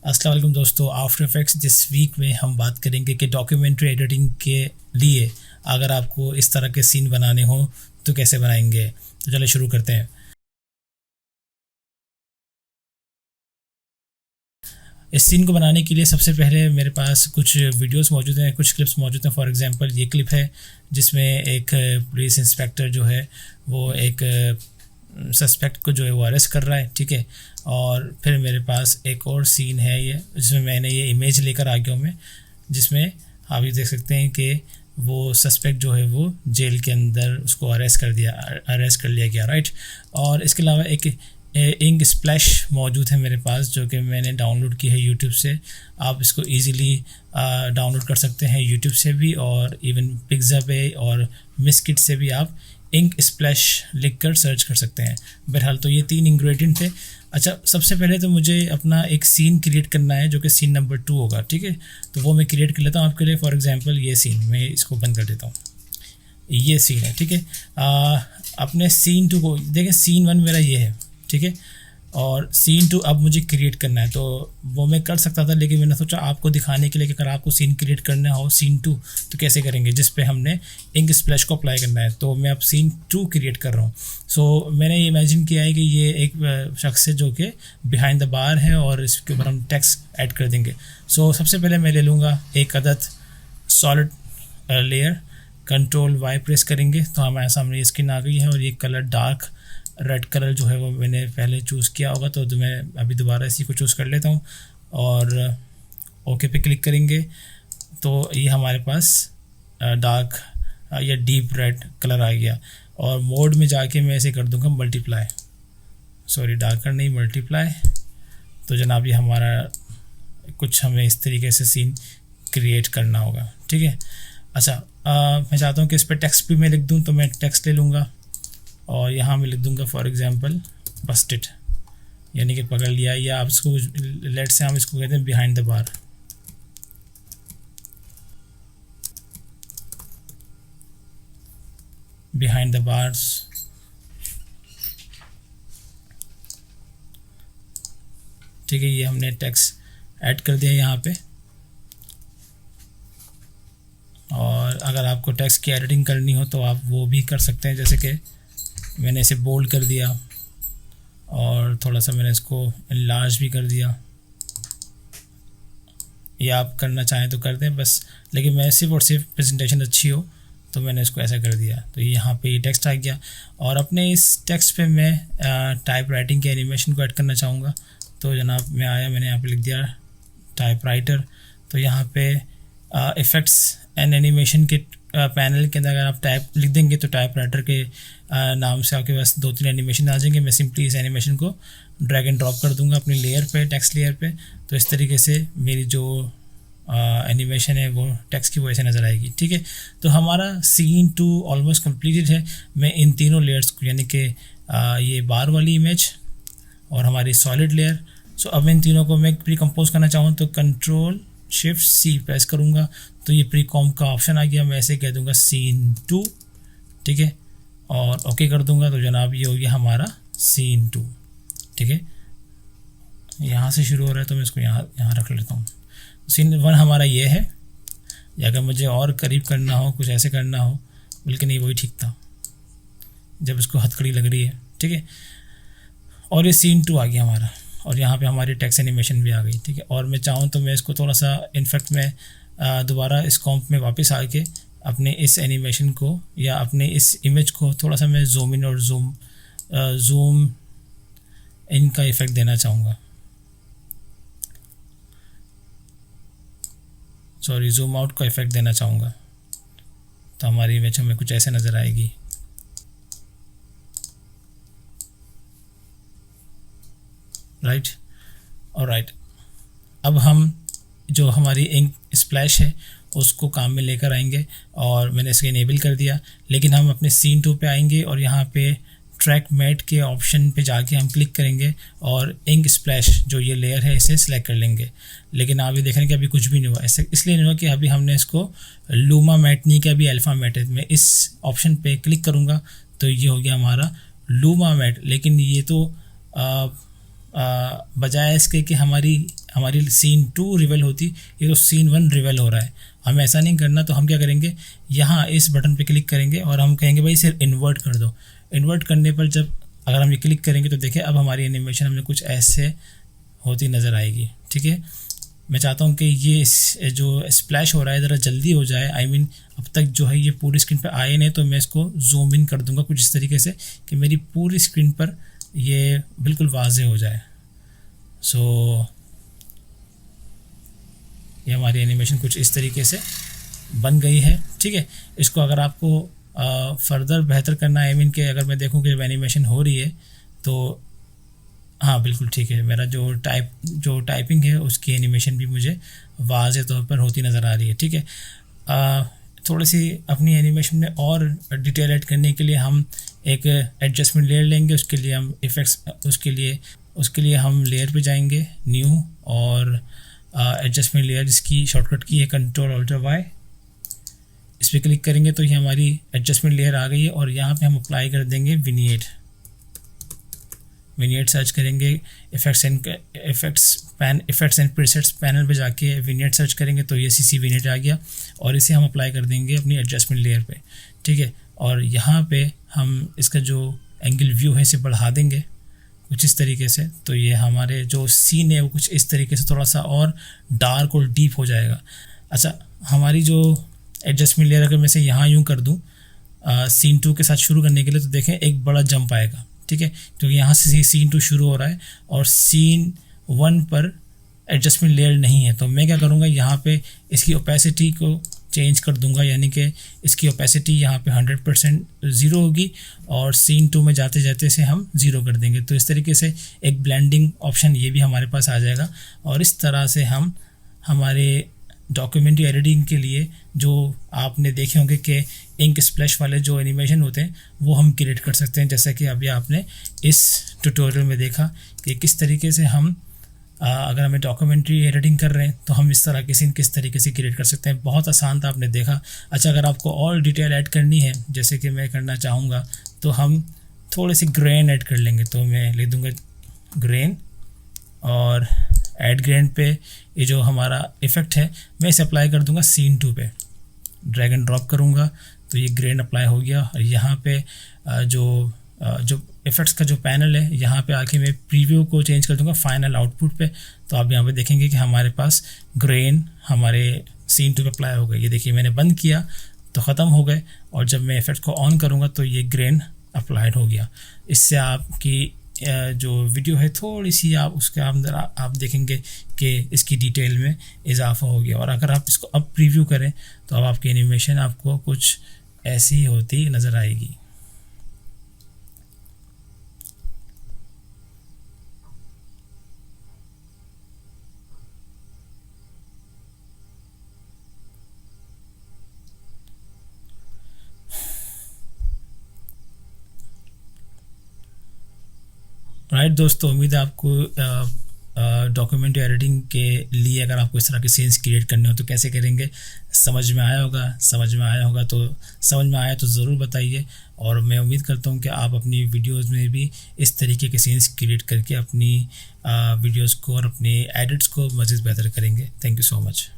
अस्सलाम वालेकुम दोस्तों, आफ्टर इफेक्ट्स दिस वीक में हम बात करेंगे कि डॉक्यूमेंट्री एडिटिंग के लिए अगर आपको इस तरह के सीन बनाने हो तो कैसे बनाएंगे। तो चलिए शुरू करते हैं। इस सीन को बनाने के लिए सबसे पहले मेरे पास कुछ वीडियोस मौजूद हैं, कुछ क्लिप्स मौजूद हैं। फॉर एग्जांपल ये क्लिप है जिसमें एक पुलिस इंस्पेक्टर जो है वो एक सस्पेक्ट को जो है वो अरेस्ट कर रहा है, ठीक है। और फिर मेरे पास एक और सीन है ये जिसमें मैंने ये इमेज लेकर आ गया हूँ मैं, जिसमें आप ये देख सकते हैं कि वो सस्पेक्ट जो है वो जेल के अंदर उसको अरेस्ट कर लिया गया, राइट। और इसके अलावा एक इंक स्प्लैश मौजूद है मेरे पास जो कि मैंने डाउनलोड की है यूट्यूब से। आप इसको इजीली डाउनलोड कर सकते हैं यूट्यूब से भी, और इवन पिक्ज़ा पे और मिस्किट से भी आप इंक स्प्लैश लिखकर सर्च कर सकते हैं। बहरहाल तो ये 3 इंग्रेडिएंट थे। अच्छा, सबसे पहले तो मुझे अपना एक सीन क्रिएट करना है जो कि सीन नंबर 2 होगा, ठीक है। तो वो मैं क्रिएट कर लेता हूँ आपके लिए। फॉर एग्जांपल ये सीन, मैं इसको बंद कर देता हूँ। ये सीन है, ठीक है। अपने सीन 2 को देखें, सीन 1 मेरा ये है, ठीक है। और सीन 2 अब मुझे क्रिएट करना है, तो वो मैं कर सकता था, लेकिन मैंने सोचा आपको दिखाने के लिए कि अगर आपको सीन क्रिएट करना हो सीन 2 तो कैसे करेंगे, जिस पे हमने इंक स्प्लैश को अप्लाई करना है। तो मैं अब सीन 2 क्रिएट कर रहा हूँ। सो मैंने ये इमेजिन किया है कि ये एक शख्स है जो कि बिहाइंड द बार है और इसके ऊपर हम टेक्स्ट ऐड कर देंगे। सो सबसे पहले मैं ले लूँगा एक अदद solid layer, control Y press करेंगे तो हमारे सामने स्क्रीन आ गई है। और ये कलर डार्क रेड कलर जो है वो मैंने पहले चूज़ किया होगा, तो मैं अभी दोबारा इसी को चूज़ कर लेता हूँ और ओके पे क्लिक करेंगे। तो ये हमारे पास डार्क या डीप रेड कलर आ गया। और मोड में जाके मैं ऐसे कर दूँगा मल्टीप्लाई, सॉरी डार्कर नहीं मल्टीप्लाई। तो जनाब ये हमारा कुछ हमें इस तरीके से सीन क्रिएट करना होगा, ठीक है। अच्छा, मैं चाहता हूँ कि इस पर टेक्स्ट भी मैं लिख दूँ, तो मैं टेक्स्ट ले लूँगा और यहाँ मैं लिख दूँगा फॉर एग्जांपल बस्टेड, यानी कि पकड़ लिया, या आप इसको लेट से हम इसको कहते हैं behind the bar. Behind the bars, ठीक है। ये हमने टेक्स्ट ऐड कर दिया यहाँ पे। और अगर आपको टेक्स्ट की एडिटिंग करनी हो तो आप वो भी कर सकते हैं, जैसे कि मैंने इसे बोल्ड कर दिया और थोड़ा सा मैंने इसको इनलार्ज भी कर दिया, या आप करना चाहें तो कर दें बस, लेकिन मैं सिर्फ और सिर्फ प्रेजेंटेशन अच्छी हो तो मैंने इसको ऐसा कर दिया। तो यहाँ पे ये टेक्स्ट आ गया। और अपने इस टेक्स्ट पे मैं टाइप राइटिंग के एनिमेशन को ऐड करना चाहूँगा। तो जनाब मैं आया, मैंने यहाँ पे लिख दिया टाइप राइटर। तो यहाँ पे इफ़ेक्ट्स एंड एनिमेशन के पैनल के अंदर अगर आप टाइप लिख देंगे तो टाइप राइटर के नाम से आपके पास 2-3 एनिमेशन आ जाएंगे। मैं सिंपली इस एनिमेशन को ड्रैग एंड ड्रॉप कर दूंगा अपनी लेयर पे, टेक्स्ट लेयर पे। तो इस तरीके से मेरी जो एनिमेशन है वो टेक्स्ट की वजह से नज़र आएगी, ठीक है। तो हमारा सीन 2 ऑलमोस्ट कम्प्लीटेड है। मैं इन तीनों लेयर्स को, यानी कि ये बार वाली इमेज और हमारी सॉलिड लेयर, सो अब इन तीनों को मैं प्री कंपोज करना चाहूँ तो कंट्रोल शिफ्ट सी प्रेस करूँगा तो ये प्री कॉम का ऑप्शन आ गया। मैं ऐसे कह दूँगा सीन 2, ठीक है, और ओके कर दूँगा। तो जनाब ये हो गया हमारा सीन 2, ठीक है। यहाँ से शुरू हो रहा है तो मैं इसको यहाँ रख लेता हूँ। सीन 1 हमारा ये है। या अगर मुझे और करीब करना हो, कुछ ऐसे करना हो, बल्कि नहीं वही ठीक था जब इसको हथकड़ी लग रही है, ठीक है। और ये सीन 2 आ गया हमारा, और यहाँ पे हमारी टेक्स्ट एनिमेशन भी आ गई, ठीक है। और मैं चाहूँ तो मैं इसको थोड़ा सा इनफैक्ट मैं दोबारा इस कॉम्प में वापस आके अपने इस एनिमेशन को या अपने इस इमेज को थोड़ा सा मैं जूम इन और जूम इन का इफ़ेक्ट देना चाहूँगा, सॉरी जूम आउट का इफ़ेक्ट देना चाहूँगा। तो हमारी इमेज हमें कुछ ऐसे नज़र आएगी, राइट। और राइट, अब हम जो हमारी इंक स्प्लैश है उसको काम में लेकर आएंगे और मैंने इसको इनेबल कर दिया। लेकिन हम अपने सीन 2 पे आएंगे और यहाँ पे ट्रैक मैट के ऑप्शन पे जाके हम क्लिक करेंगे और इंक स्प्लैश जो ये लेयर है इसे सिलेक्ट कर लेंगे। लेकिन आप ये देख रहे हैं कि अभी कुछ भी नहीं हुआ। ऐसे इसलिए नहीं हुआ कि अभी हमने इसको लूमा मैट नहीं किया, अभी अल्फ़ा मैट है। मैं इस ऑप्शन पे क्लिक करूँगा तो ये हो गया हमारा लूमा मैट। लेकिन ये तो बजाय इसके कि हमारी सीन 2 रिवेल होती, ये तो सीन 1 रिवेल हो रहा है। हमें ऐसा नहीं करना, तो हम क्या करेंगे, यहाँ इस बटन पे क्लिक करेंगे और हम कहेंगे भाई इसे इन्वर्ट कर दो। इन्वर्ट करने पर जब अगर हम ये क्लिक करेंगे तो देखिए अब हमारी एनिमेशन हमें कुछ ऐसे होती नज़र आएगी। ठीक है, मैं चाहता हूँ कि ये जो स्प्लैश हो रहा है ज़रा जल्दी हो जाए। आई मीन अब तक जो है ये पूरी स्क्रीन पर आए नहीं, तो मैं इसको जूम इन कर दूंगा कुछ इस तरीके से कि मेरी पूरी स्क्रीन पर ये बिल्कुल वाज़े हो जाए। सो ये हमारी एनिमेशन कुछ इस तरीके से बन गई है। ठीक है, इसको अगर आपको फर्दर बेहतर करना है, आई मीन कि अगर मैं देखूँ कि जब एनिमेशन हो रही है तो हाँ बिल्कुल ठीक है, मेरा जो टाइपिंग है उसकी एनिमेशन भी मुझे वाज़े तौर पर होती नज़र आ रही है। ठीक है, थोड़ी सी अपनी एनिमेशन में और डिटेल ऐड करने के लिए हम एक एडजस्टमेंट लेयर लेंगे। उसके लिए हम इफ़ेक्ट्स उसके लिए हम लेयर पे जाएंगे, न्यू, और एडजस्टमेंट लेयर जिसकी शॉर्टकट की है Ctrl+Alt+Y। इस पर क्लिक करेंगे तो ये हमारी एडजस्टमेंट लेयर आ गई है और यहाँ पे हम अप्लाई कर देंगे विनिएट सर्च करेंगे, इफ़ेक्ट्स एंड प्रीसेट्स पैनल पे जाके विनिएट सर्च करेंगे तो ये CC विनिएट आ गया और इसे हम अप्लाई कर देंगे अपनी एडजस्टमेंट लेयर पे। ठीक है, और यहाँ पे हम इसका जो एंगल व्यू है इसे बढ़ा देंगे कुछ इस तरीके से, तो ये हमारे जो सीन है वो कुछ इस तरीके से थोड़ा सा और डार्क और डीप हो जाएगा। अच्छा, हमारी जो एडजस्टमेंट लेयर अगर मैं इसे यहाँ यूँ कर दूँ सीन 2 के साथ शुरू करने के लिए, तो देखें एक बड़ा जंप आएगा। ठीक है, क्योंकि यहाँ से सीन 2 शुरू हो रहा है और सीन 1 पर एडजस्टमेंट लेयर नहीं है। तो मैं क्या करूँगा, यहाँ पे इसकी ओपेसिटी को चेंज कर दूंगा, यानी कि इसकी ओपेसिटी यहाँ पे 100% ज़ीरो होगी और सीन 2 में जाते जाते से हम ज़ीरो कर देंगे। तो इस तरीके से एक ब्लेंडिंग ऑप्शन ये भी हमारे पास आ जाएगा और इस तरह से हम हमारे डॉक्यूमेंट्री एडिटिंग के लिए जो आपने देखे होंगे कि इंक स्प्लैश वाले जो एनिमेशन होते हैं वो हम क्रिएट कर सकते हैं। जैसा कि अभी आपने इस ट्यूटोरियल में देखा कि किस तरीके से हम अगर हमें डॉक्यूमेंट्री एडिटिंग कर रहे हैं तो हम इस तरह के सीन किस तरीके से क्रिएट कर सकते हैं। बहुत आसान था, आपने देखा। अच्छा, अगर आपको और डिटेल ऐड करनी है जैसे कि मैं करना चाहूँगा तो हम थोड़े से ग्रेन ऐड कर लेंगे। तो मैं लिख दूँगा ग्रेन और ऐड ग्रेन पे ये जो हमारा इफ़ेक्ट है मैं इसे अप्लाई कर दूँगा सीन 2 पे, ड्रैग एंड ड्रॉप करूँगा तो ये ग्रेन अप्लाई हो गया। और यहाँ पे जो इफ़ेक्ट्स का जो पैनल है यहाँ पे आके मैं प्रीव्यू को चेंज कर दूँगा फाइनल आउटपुट पे, तो आप यहाँ पे देखेंगे कि हमारे पास ग्रेन हमारे सीन 2 पे अप्लाई हो गए। ये देखिए मैंने बंद किया तो ख़त्म हो गए और जब मैं इफ़ेक्ट को ऑन करूँगा तो ये ग्रेन अप्लाइड हो गया। इससे आपकी जो वीडियो है थोड़ी सी आप उसके अंदर आप देखेंगे कि इसकी डिटेल में इजाफा हो गया। और अगर आप इसको अब प्रीव्यू करें तो अब आपकी एनिमेशन आपको कुछ ऐसी होती नज़र आएगी। राइट दोस्तों, उम्मीद है आपको डॉक्यूमेंट्री एडिटिंग के लिए अगर आपको इस तरह के सीन्स क्रिएट करने हो तो कैसे करेंगे समझ में आया होगा। समझ में आया तो ज़रूर बताइए और मैं उम्मीद करता हूँ कि आप अपनी वीडियोस में भी इस तरीके के सीन्स क्रिएट करके अपनी वीडियोस को और अपनी एडिट्स को मज़ीद बेहतर करेंगे। Thank you so much.